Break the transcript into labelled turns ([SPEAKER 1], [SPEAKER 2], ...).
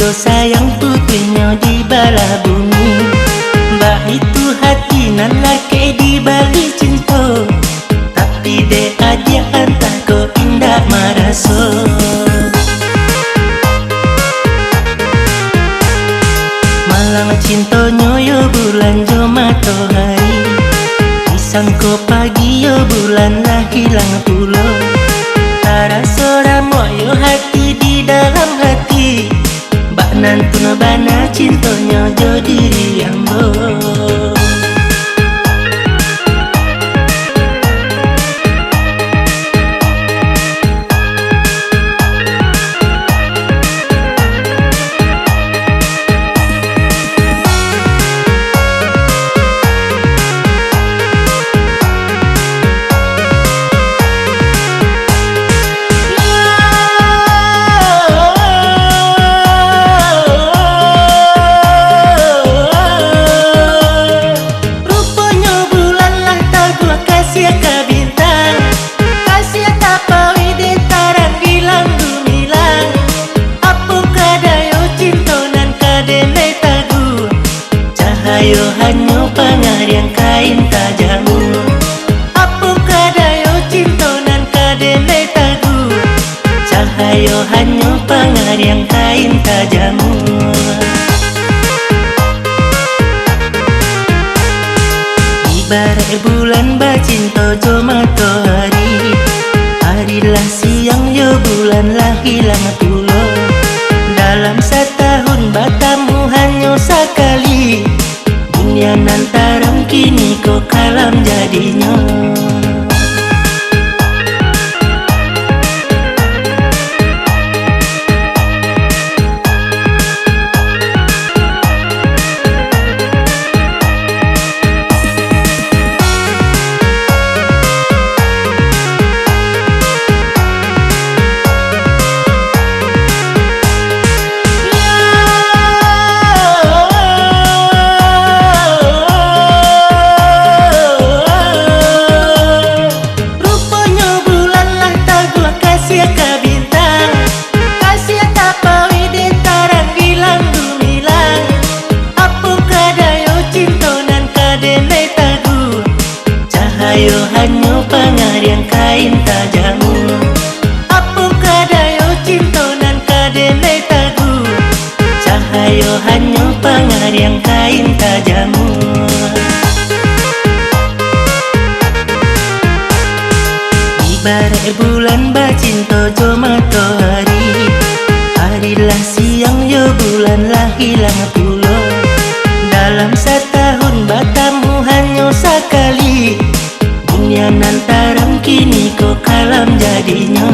[SPEAKER 1] Cinta sayang putihnya di bala bumi. Mbak itu hati nan laki di balik cinta, tapi de aja antah ko indah maraso. Malang cintonyo yo bulan jo matahari, pisang ko pagi yo bulan lah hilang pulo. Tarasa ramo yo hati di dalam hati, bak nantuna bana cintonyo jo diri ambo. Ayo hanyo pangariang kain tajamu, apu kadayo cintonan kadene tagu. Cahayo hanyo pangariang kain tajamu. Ibarat bulan bacinto jo matahari, harilah siang yo bulan lah hilang pulo. Dalam setahun batamu hanyo sekali, dunia nantaram kini kok kalam jadinya. Ayo hanyo pangariang kain tajamu, apu kadayo cintonan kadene tagu. Cahayo hanyo pangariang kain tajamu. Ibarat bulan bacinto jo matahari, harilah siang yo bulan lah hilang pulo. Dalam setahun batamu hanyo sekali, dunia nantaram kini kok kalam jadinya.